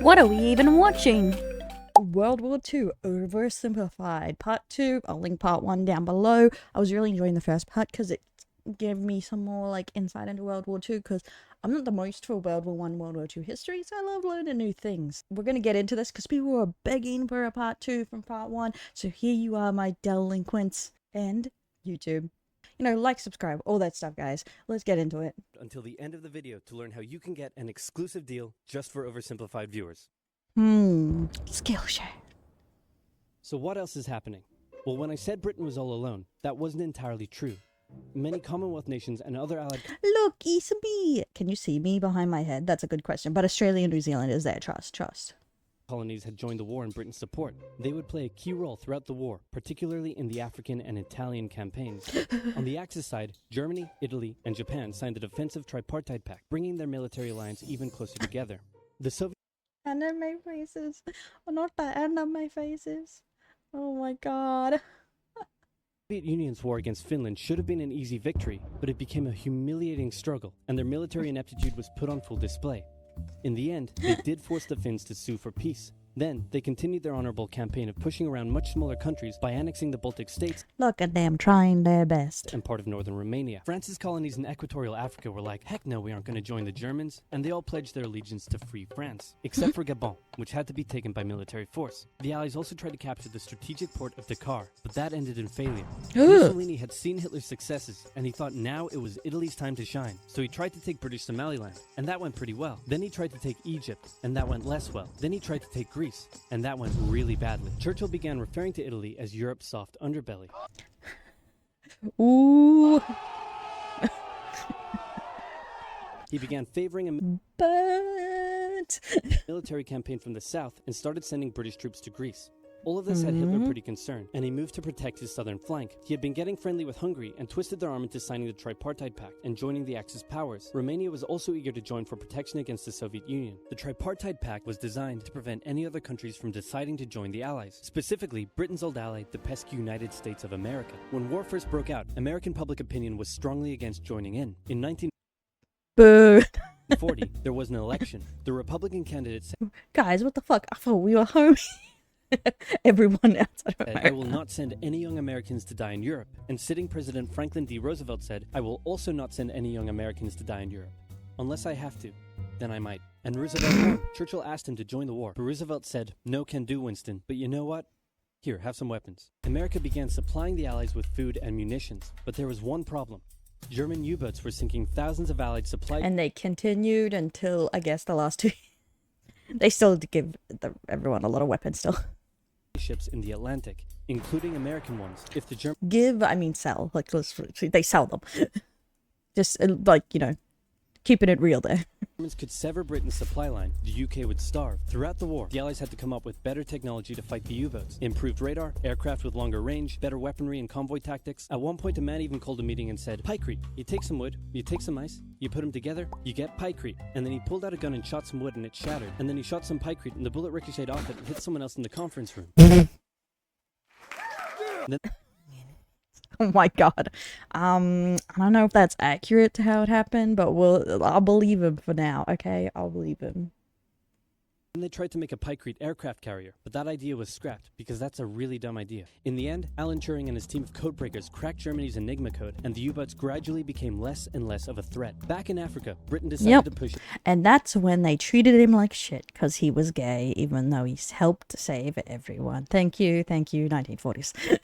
What are we even watching? World War II, Oversimplified, Part 2. I'll link Part 1 down below. I was really enjoying the first part because it gave me some more like insight into World War II, because I'm not the most for World War I, World War II history, so I love learning new things. We're going to get into this because people were begging for a Part 2 from Part 1, so here you are, my delinquents and YouTube. You know, like, subscribe, all that stuff, guys. Let's get into it. Until the end of the video to learn how you can get an exclusive deal just for Oversimplified viewers. Skillshare. So what else is happening? Well, when I said Britain was all alone, that wasn't entirely true. Many Commonwealth nations and other allied Look, it's me. Can you see me behind my head? That's a good question. But Australia and New Zealand is there. Trust. colonies had joined the war in Britain's support. They would play a key role throughout the war, particularly in the African and Italian campaigns. On the Axis side, Germany, Italy, and Japan signed the defensive tripartite pact, bringing their military alliance even closer together. The Soviet anime faces. Oh, not the anime faces. Oh my god. Soviet Union's war against Finland should have been an easy victory, but it became a humiliating struggle, and their military ineptitude was put on full display. In the end, they did force the Finns to sue for peace. Then, they continued their honorable campaign of pushing around much smaller countries by annexing the Baltic states Look at them trying their best. and part of northern Romania. France's colonies in equatorial Africa were like, heck no, we aren't going to join the Germans, and they all pledged their allegiance to free France, except for Gabon, which had to be taken by military force. The Allies also tried to capture the strategic port of Dakar, but that ended in failure. Mussolini had seen Hitler's successes, and he thought now it was Italy's time to shine, so he tried to take British Somaliland, and that went pretty well. Then he tried to take Egypt, and that went less well. Then he tried to take Greece, and that went really badly. Churchill began referring to Italy as Europe's soft underbelly. Ooh. He began favoring a But military campaign from the south and started sending British troops to Greece. All of this had Hitler pretty concerned, and he moved to protect his southern flank. He had been getting friendly with Hungary and twisted their arm into signing the Tripartite Pact and joining the Axis powers. Romania was also eager to join for protection against the Soviet Union. The Tripartite Pact was designed to prevent any other countries from deciding to join the Allies, specifically Britain's old ally, the pesky United States of America. When war first broke out, American public opinion was strongly against joining in. In 1940, there was an election. The Republican candidate said, guys, what the fuck? I thought we were homies. Everyone outside of America. I will not send any young Americans to die in Europe. And sitting President Franklin D. Roosevelt said, I will also not send any young Americans to die in Europe. Unless I have to, then I might. And Roosevelt won. Churchill asked him to join the war, but Roosevelt said, no can do, Winston. But you know what? Here, have some weapons. America began supplying the Allies with food and munitions, but there was one problem. German U-boats were sinking thousands of Allied supply And they continued until, I guess, the last 2 They still give everyone a lot of weapons still. ships in the Atlantic, including American ones. If the Germans Give, I mean sell. Like, they sell them. Just, like, you know, keeping it real there. could sever Britain's supply line, the UK would starve. Throughout the war, the Allies had to come up with better technology to fight the U-boats. Improved radar, aircraft with longer range, better weaponry and convoy tactics. At one point, a man even called a meeting and said, Pykrete. You take some wood, you take some ice, you put them together, you get Pykrete. And then he pulled out a gun and shot some wood and it shattered. And then he shot some Pykrete and the bullet ricocheted off it and hit someone else in the conference room. Oh my god. I don't know if that's accurate to how it happened, but I'll believe him for now, okay? I'll believe him. Then they tried to make a Pykrete aircraft carrier, but that idea was scrapped because that's a really dumb idea. In the end, Alan Turing and his team of codebreakers cracked Germany's Enigma code, and the U-boats gradually became less and less of a threat. Back in Africa, Britain decided to push And that's when they treated him like shit, because he was gay, even though he's helped save everyone. Thank you, 1940s.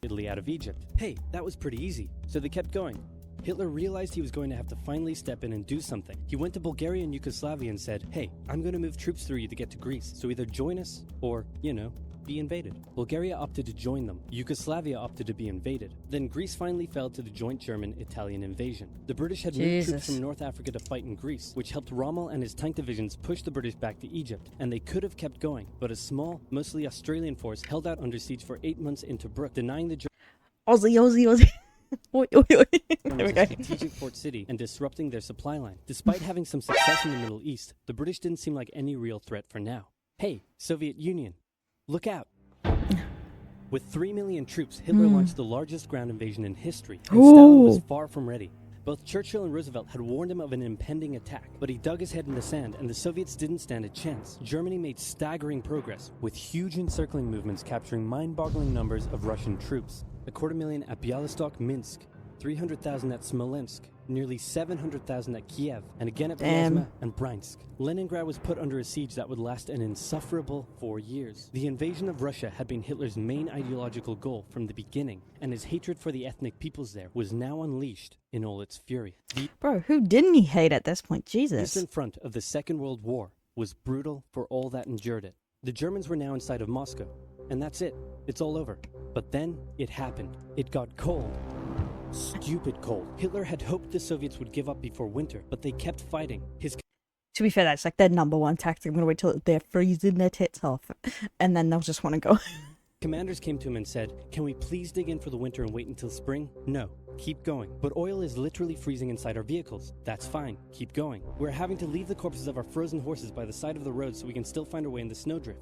Italy out of Egypt. Hey, that was pretty easy. So they kept going. Hitler realized he was going to have to finally step in and do something. He went to Bulgaria and Yugoslavia and said, hey, I'm going to move troops through you to get to Greece. So either join us or, you know, be invaded. Bulgaria opted to join them. Yugoslavia opted to be invaded. Then Greece finally fell to the joint German-Italian invasion. The British had moved troops from North Africa to fight in Greece, which helped Rommel and his tank divisions push the British back to Egypt. And they could have kept going, but a small, mostly Australian force held out under siege for 8 months in Tobruk, denying the Aussie. Oi, oi, oi. There we go. strategic port city and disrupting their supply line. Despite having some success in the Middle East, the British didn't seem like any real threat for now. Hey, Soviet Union, look out. With 3 million troops, Hitler launched the largest ground invasion in history, and Stalin was far from ready. Both Churchill and Roosevelt had warned him of an impending attack, but he dug his head in the sand and the Soviets didn't stand a chance. Germany made staggering progress, with huge encircling movements capturing mind-boggling numbers of Russian troops. 250,000 at Bialystok, Minsk, 300,000 at Smolensk, nearly 700,000 at Kiev, and again at Vyazma and Bryansk. Leningrad was put under a siege that would last an insufferable 4 years. The invasion of Russia had been Hitler's main ideological goal from the beginning, and his hatred for the ethnic peoples there was now unleashed in all its fury. The Bro, who didn't he hate at this point? Jesus. Eastern Front of the Second World War was brutal for all that endured it. The Germans were now inside of Moscow, and that's it. It's all over. But then it happened. It got cold. Stupid cold. Hitler had hoped the Soviets would give up before winter, but they kept fighting. To be fair, that's like their number one tactic. I'm gonna wait till they're freezing their tits off, and then they'll just want to go. Commanders came to him and said, "Can we please dig in for the winter and wait until spring?" "No, keep going." "But oil is literally freezing inside our vehicles." "That's fine, keep going." "We're having to leave the corpses of our frozen horses by the side of the road so we can still find our way in the snowdrift."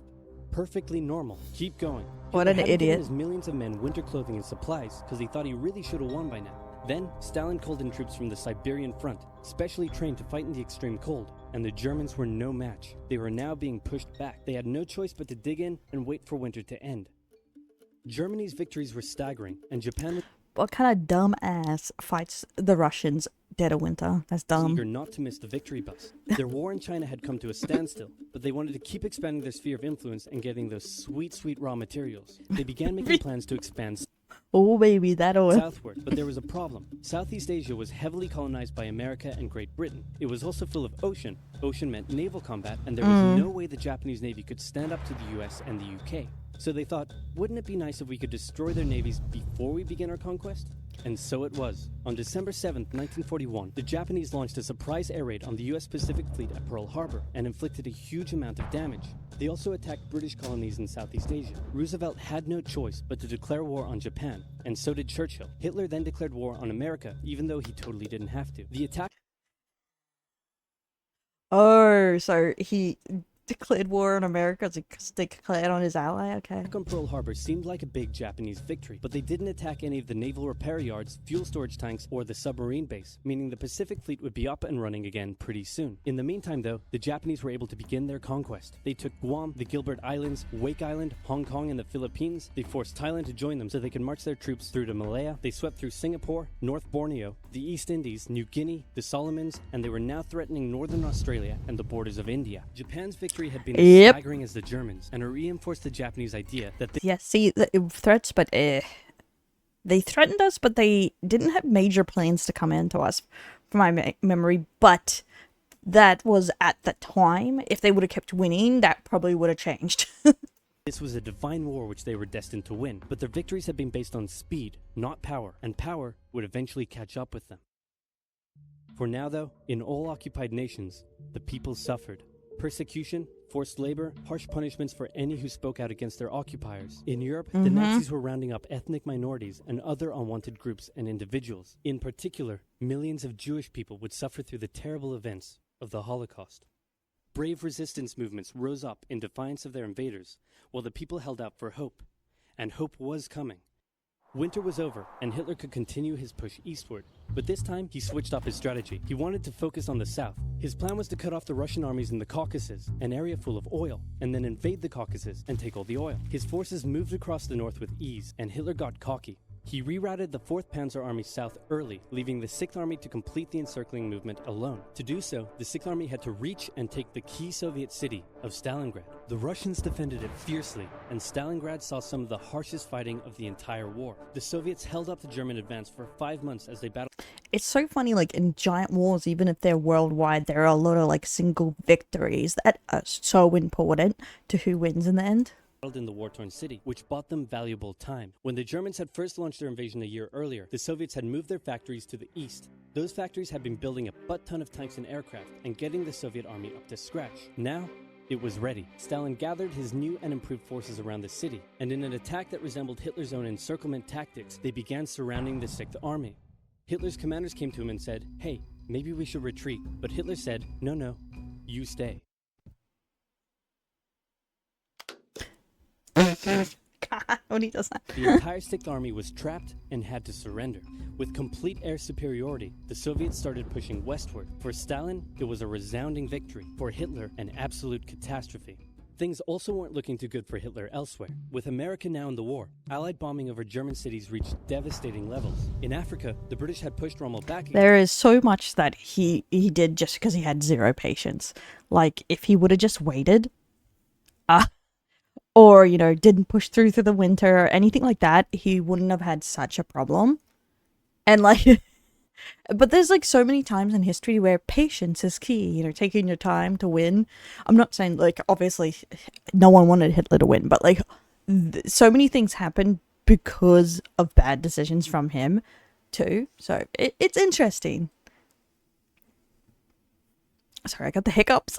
"Perfectly normal, keep going." What an Hitler hadn't given idiot. his millions of men winter clothing and supplies because he thought he really should have won by now. Then, Stalin called in troops from the Siberian front, specially trained to fight in the extreme cold, and the Germans were no match. They were now being pushed back. They had no choice but to dig in and wait for winter to end. Germany's victories were staggering, and Japan was What kind of dumb ass fights the Russians dead of winter? That's dumb. eager not to miss the victory bus. Their war in China had come to a standstill, but they wanted to keep expanding their sphere of influence and getting those sweet, sweet raw materials. They began making plans to expand Oh baby, that oil. southward, but there was a problem. Southeast Asia was heavily colonized by America and Great Britain. It was also full of ocean. Ocean meant naval combat, and there was no way the Japanese Navy could stand up to the US and the UK. So they thought, wouldn't it be nice if we could destroy their navies before we begin our conquest? And so it was. On December 7th, 1941, the Japanese launched a surprise air raid on the US Pacific Fleet at Pearl Harbor and inflicted a huge amount of damage. They also attacked British colonies in Southeast Asia. Roosevelt had no choice but to declare war on Japan, and so did Churchill. Hitler then declared war on America, even though he totally didn't have to. The attack Oh, so he declared war on America because they declared on his ally? Okay. on Pearl Harbor seemed like a big Japanese victory, but they didn't attack any of the naval repair yards, fuel storage tanks, or the submarine base, meaning the Pacific Fleet would be up and running again pretty soon. In the meantime, though, the Japanese were able to begin their conquest. They took Guam, the Gilbert Islands, Wake Island, Hong Kong, and the Philippines. They forced Thailand to join them so they could march their troops through to Malaya. They swept through Singapore, North Borneo, the East Indies, New Guinea, the Solomons, and they were now threatening northern Australia and the borders of India. Japan's victory had been as staggering as the Germans, and it reinforced the Japanese idea that Yeah, see, threats, but they threatened us, but they didn't have major plans to come into us, from my memory. But that was at the time. If they would have kept winning, that probably would have changed. this was a divine war which they were destined to win, but their victories had been based on speed, not power, and power would eventually catch up with them. For now, though, in all occupied nations, the people suffered. Persecution, forced labor, harsh punishments for any who spoke out against their occupiers. In Europe, the Nazis were rounding up ethnic minorities and other unwanted groups and individuals. In particular, millions of Jewish people would suffer through the terrible events of the Holocaust. Brave resistance movements rose up in defiance of their invaders, while the people held out for hope. And hope was coming. Winter was over, and Hitler could continue his push eastward. But this time, he switched up his strategy. He wanted to focus on the south. His plan was to cut off the Russian armies in the Caucasus, an area full of oil, and then invade the Caucasus and take all the oil. His forces moved across the north with ease, and Hitler got cocky. He rerouted the 4th Panzer Army south early, leaving the 6th Army to complete the encircling movement alone. To do so, the 6th Army had to reach and take the key Soviet city of Stalingrad. The Russians defended it fiercely, and Stalingrad saw some of the harshest fighting of the entire war. The Soviets held up the German advance for 5 months as they battled. It's so funny, like, in giant wars, even if they're worldwide, there are a lot of, like, single victories that are so important to who wins in the end. In the war-torn city, which bought them valuable time. When the Germans had first launched their invasion a year earlier, the Soviets had moved their factories to the east. Those factories had been building a butt-ton of tanks and aircraft and getting the Soviet army up to scratch. Now, it was ready. Stalin gathered his new and improved forces around the city, and in an attack that resembled Hitler's own encirclement tactics, they began surrounding the 6th Army. Hitler's commanders came to him and said, "Hey, maybe we should retreat." But Hitler said, "No, you stay." when he does that. The entire Sixth Army was trapped and had to surrender. With complete air superiority, the Soviets started pushing westward. For Stalin, it was a resounding victory. For Hitler, an absolute catastrophe. Things also weren't looking too good for Hitler elsewhere. With America now in the war, Allied bombing over German cities reached devastating levels. In Africa, the British had pushed Rommel back again. There is so much that he did just because he had zero patience. Like, if he would have just waited, or, you know, didn't push through the winter or anything like that, he wouldn't have had such a problem. And, like, but there's, like, so many times in history where patience is key, you know, taking your time to win. I'm not saying, like, obviously, no one wanted Hitler to win, but, like, so many things happened because of bad decisions from him, too. So, it's interesting. Sorry, I got the hiccups.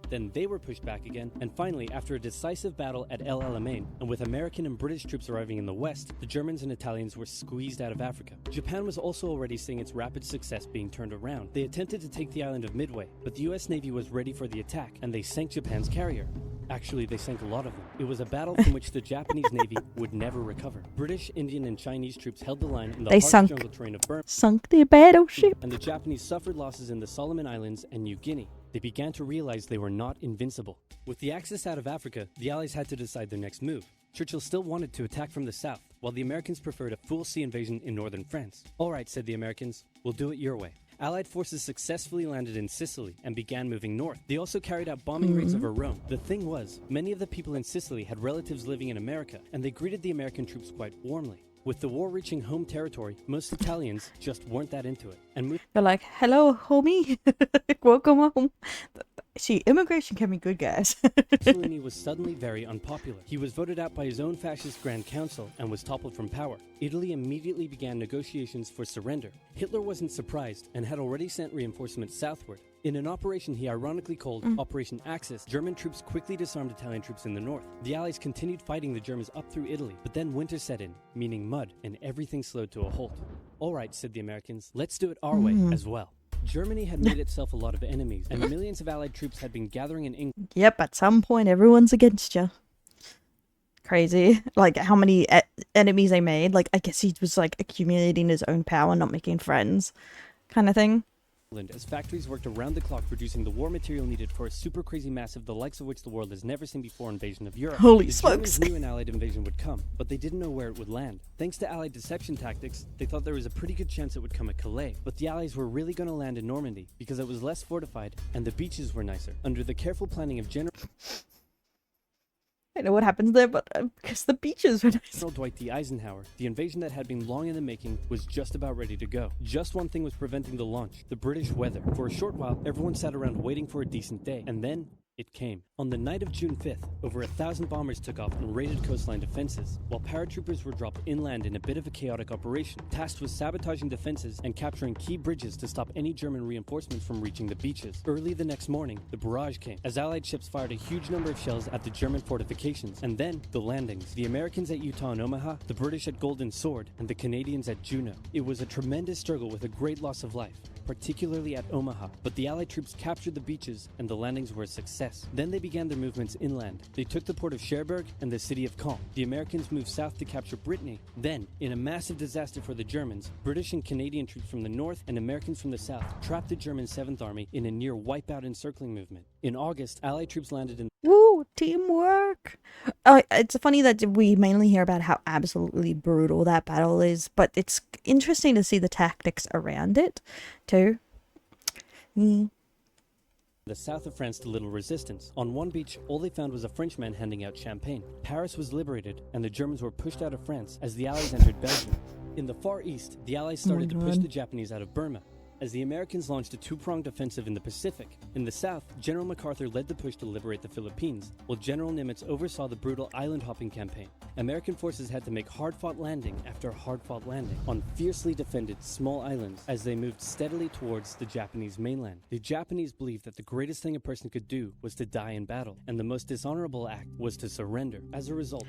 Then they were pushed back again, and finally, after a decisive battle at El Alamein, and with American and British troops arriving in the west, the Germans and Italians were squeezed out of Africa. Japan was also already seeing its rapid success being turned around. They attempted to take the island of Midway, but the US Navy was ready for the attack, and they sank Japan's carrier. Actually, they sank a lot of them. It was a battle from which the Japanese Navy would never recover. British, Indian, and Chinese troops held the line in the harsh jungle terrain of Burma. Sunk their battleship. And the Japanese suffered losses in the Solomon Islands and New Guinea. They began to realize they were not invincible. With the Axis out of Africa, the Allies had to decide their next move. Churchill still wanted to attack from the south, while the Americans preferred a full sea invasion in northern France. All right, said the Americans, we'll do it your way. Allied forces successfully landed in Sicily and began moving north. They also carried out bombing raids over Rome. The thing was, many of the people in Sicily had relatives living in America, and they greeted the American troops quite warmly. With the war reaching home territory, most Italians just weren't that into it. And they're like, hello, homie. Welcome home. See, immigration can be good, guys. Mussolini was suddenly very unpopular. He was voted out by his own fascist Grand Council and was toppled from power. Italy immediately began negotiations for surrender. Hitler wasn't surprised and had already sent reinforcements southward. In an operation he ironically called Operation Axis, German troops quickly disarmed Italian troops in the north. The Allies continued fighting the Germans up through Italy, but then winter set in, meaning mud, and everything slowed to a halt. All right, said the Americans, let's do it our way as well. Germany had made itself a lot of enemies, and millions of Allied troops had been gathering in England. Yep, at some point everyone's against you. Crazy. Like, how many enemies they made. Like, I guess he was, like, accumulating his own power, not making friends, kind of thing. As factories worked around the clock producing the war material needed for a super crazy massive, the likes of which the world has never seen before, invasion of Europe. Holy the smokes. Germans knew an Allied invasion would come, but they didn't know where it would land. Thanks to Allied deception tactics, they thought there was a pretty good chance it would come at Calais. But the Allies were really going to land in Normandy because it was less fortified and the beaches were nicer. Under the careful planning of General I don't know what happens there, but because the beaches were nice. General Dwight D. Eisenhower, the invasion that had been long in the making was just about ready to go. Just one thing was preventing the launch: the British weather. For a short while, everyone sat around waiting for a decent day, and then it came. On the night of June 5th, over 1,000 bombers took off and raided coastline defenses, while paratroopers were dropped inland in a bit of a chaotic operation, tasked with sabotaging defenses and capturing key bridges to stop any German reinforcements from reaching the beaches. Early the next morning, the barrage came, as Allied ships fired a huge number of shells at the German fortifications, and then the landings. The Americans at Utah and Omaha, the British at Golden Sword, and the Canadians at Juneau. It was a tremendous struggle with a great loss of life, particularly at Omaha, but the Allied troops captured the beaches and the landings were a success. Then they began their movements inland. They took the port of Cherbourg and the city of Caen. The Americans moved south to capture Brittany. Then, in a massive disaster for the Germans, British and Canadian troops from the north and Americans from the south trapped the German 7th Army in a near wipeout encircling movement. In August, Allied troops landed in Woo, teamwork. It's funny that we mainly hear about how absolutely brutal that battle is, but it's interesting to see the tactics around it, too. the south of France to little resistance. On one beach, all they found was a Frenchman handing out champagne. Paris was liberated, and the Germans were pushed out of France as the Allies entered Belgium. In the Far East, the Allies started to push the Japanese out of Burma, as the Americans launched a two-pronged offensive in the Pacific. In the south, General MacArthur led the push to liberate the Philippines, while General Nimitz oversaw the brutal island-hopping campaign. American forces had to make hard-fought landing after hard-fought landing on fiercely defended small islands as they moved steadily towards the Japanese mainland. The Japanese believed that the greatest thing a person could do was to die in battle, and the most dishonorable act was to surrender. As a result,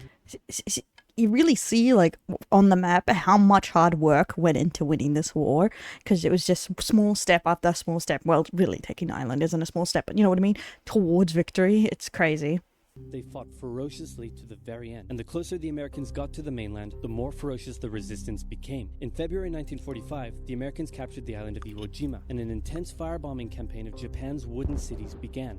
you really see, like, on the map how much hard work went into winning this war, because it was just small step after small step. Well, really, taking the island isn't a small step, but you know what I mean? Towards victory. It's crazy. They fought ferociously to the very end, and the closer the Americans got to the mainland, the more ferocious the resistance became. In February 1945, the Americans captured the island of Iwo Jima, and an intense firebombing campaign of Japan's wooden cities began.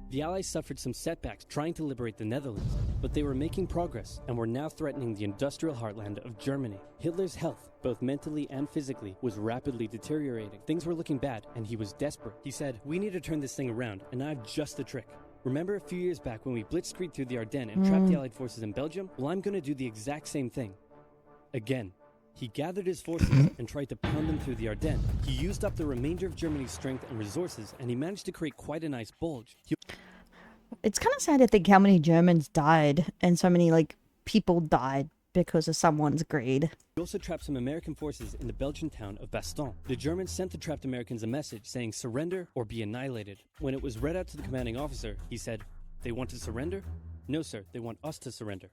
The Allies suffered some setbacks trying to liberate the Netherlands, but they were making progress and were now threatening the industrial heartland of Germany. Hitler's health, both mentally and physically, was rapidly deteriorating. Things were looking bad, and he was desperate. He said, "We need to turn this thing around, and I have just the trick. Remember a few years back when we blitzkrieged through the Ardennes and trapped the Allied forces in Belgium? Well, I'm going to do the exact same thing. Again." He gathered his forces and tried to pound them through the Ardennes. He used up the remainder of Germany's strength and resources, and he managed to create quite a nice bulge. It's kind of sad to think how many Germans died and so many, like, people died because of someone's greed. He also trapped some American forces in the Belgian town of Bastogne. The Germans sent the trapped Americans a message saying surrender or be annihilated. When it was read out to the commanding officer, he said, "They want to surrender? No, sir, they want us to surrender."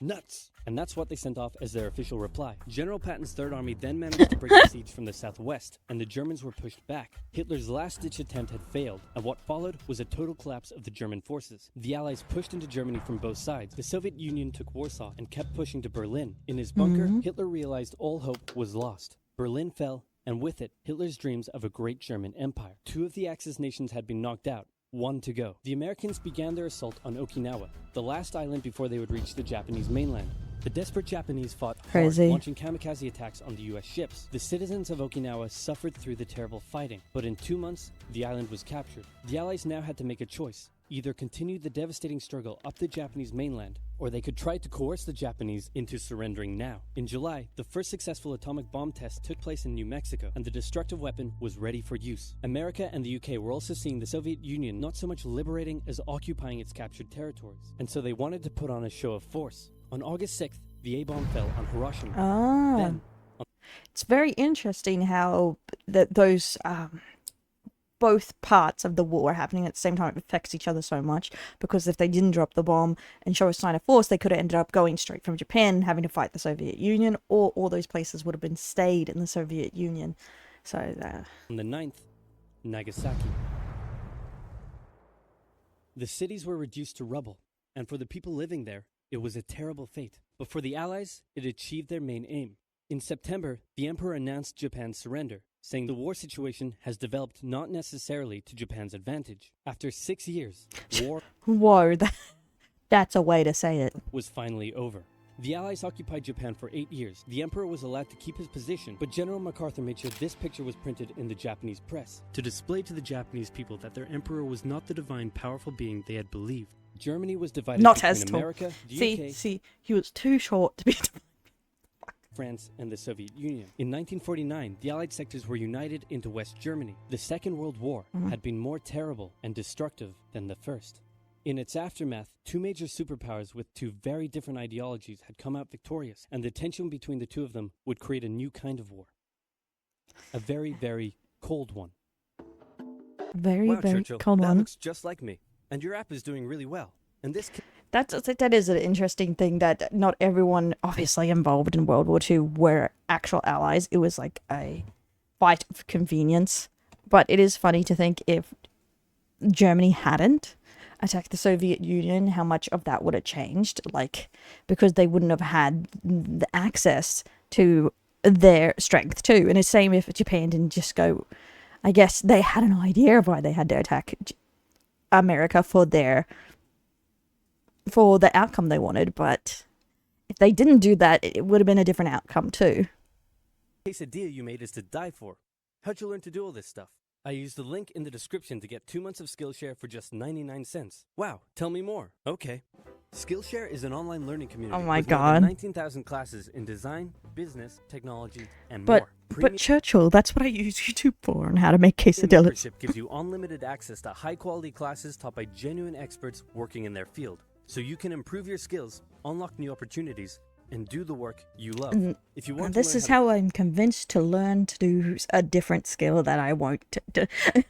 Nuts! And that's what they sent off as their official reply. General Patton's Third Army then managed to break the siege from the southwest, and the Germans were pushed back. Hitler's last-ditch attempt had failed, and what followed was a total collapse of the German forces. The Allies pushed into Germany from both sides. The Soviet Union took Warsaw and kept pushing to Berlin. In his bunker, Hitler realized all hope was lost. Berlin fell, and with it, Hitler's dreams of a great German empire. Two of the Axis nations had been knocked out. One to go. The Americans began their assault on Okinawa, the last island before they would reach the Japanese mainland. The desperate Japanese fought hard, launching kamikaze attacks on the U.S. ships. The citizens of Okinawa suffered through the terrible fighting, but in 2 months, the island was captured. The Allies now had to make a choice. Either continue the devastating struggle up the Japanese mainland, or they could try to coerce the Japanese into surrendering now. In July, the first successful atomic bomb test took place in New Mexico, and the destructive weapon was ready for use. America and the UK were also seeing the Soviet Union not so much liberating as occupying its captured territories, and so they wanted to put on a show of force. On August 6th, the A-bomb fell on Hiroshima. Then, it's very interesting how those both parts of the war happening at the same time. It affects each other so much, because if they didn't drop the bomb and show a sign of force, they could have ended up going straight from Japan and having to fight the Soviet Union, or all those places would have been stayed in the Soviet Union. So on the 9th, Nagasaki. The cities were reduced to rubble, and for the people living there, it was a terrible fate. But for the Allies, it achieved their main aim. In September, the Emperor announced Japan's surrender, saying the war situation has developed not necessarily to Japan's advantage. After 6 years, war whoa, that's a way to say it. Was finally over. The Allies occupied Japan for 8 years. The Emperor was allowed to keep his position, but General MacArthur made sure this picture was printed in the Japanese press to display to the Japanese people that their Emperor was not the divine, powerful being they had believed. Germany was divided between America, the UK, see, he was too short to be France, and the Soviet Union. In 1949, the Allied sectors were united into West Germany. The Second World War had been more terrible and destructive than the first. In its aftermath, two major superpowers with two very different ideologies had come out victorious, and the tension between the two of them would create a new kind of war. A very, very cold one. Very, wow, very Churchill, cold that one. looks just like me. And your app is doing really well. And this that is an interesting thing, that not everyone obviously involved in World War II were actual allies. It was like a fight of convenience. But it is funny to think if Germany hadn't attacked the Soviet Union, how much of that would have changed, like, because they wouldn't have had the access to their strength too. And it's the same if Japan didn't just go. I guess they had an idea of why they had to attack America for the outcome they wanted, but if they didn't do that, it would have been a different outcome too. Quesadilla you made is to die for. How'd you learn to do all this stuff? I used the link in the description to get 2 months of Skillshare for just 99 cents. Wow, tell me more. Okay. Skillshare is an online learning community. Oh my with more God. than 19,000 classes in design, business, technology, and But more. but Churchill, that's what I use YouTube for, and how to make quesadillas. Membership gives you unlimited access to high-quality classes taught by genuine experts working in their field, so you can improve your skills, unlock new opportunities, and do the work you love. And If you want this to learn is how I'm convinced to learn to do a different skill that I won't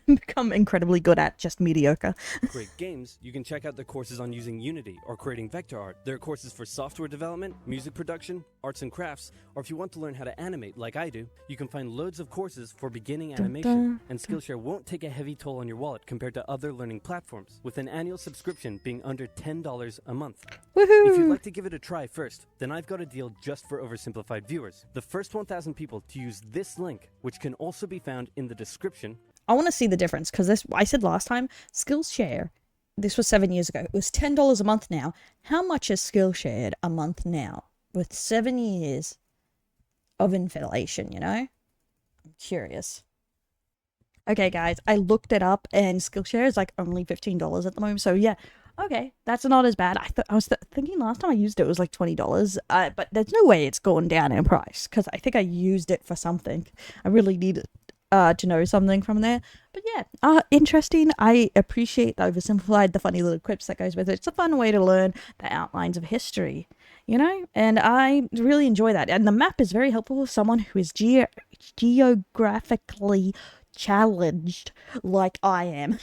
become incredibly good at, just mediocre. create games, you can check out the courses on using Unity or creating vector art. There are courses for software development, music production, arts and crafts, or if you want to learn how to animate like I do, you can find loads of courses for beginning animation. And Skillshare won't take a heavy toll on your wallet compared to other learning platforms, with an annual subscription being under $10 a month. Woohoo! If you'd like to give it a try first, then I've got a deal just for Oversimplified viewers. The first 1,000 people to use this link, which can also be found in the description. I want to see the difference, because this, I said last time, Skillshare, this was 7 years ago, it was $10 a month now. How much is Skillshare a month now? With 7 years of inflation, you know? I'm curious. Okay, guys, I looked it up, and Skillshare is like only $15 at the moment, so yeah. Okay, that's not as bad. I was thinking last time I used it was like $20, but there's no way it's gone down in price, because I think I used it for something. I really needed to know something from there. But yeah, interesting. I appreciate the Oversimplified, the funny little quips that goes with it. It's a fun way to learn the outlines of history, you know? And I really enjoy that. And the map is very helpful for someone who is geographically challenged like I am.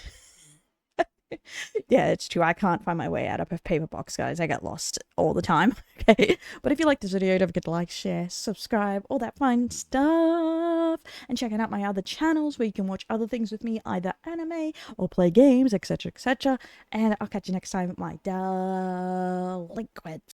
Yeah, it's true. I can't find my way out of a paper box, guys. I get lost all the time. Okay, but if you like this video, don't forget to like, share, subscribe, all that fun stuff, and check out my other channels where you can watch other things with me, either anime or play games, etc., etc. And I'll catch you next time with my delinquents.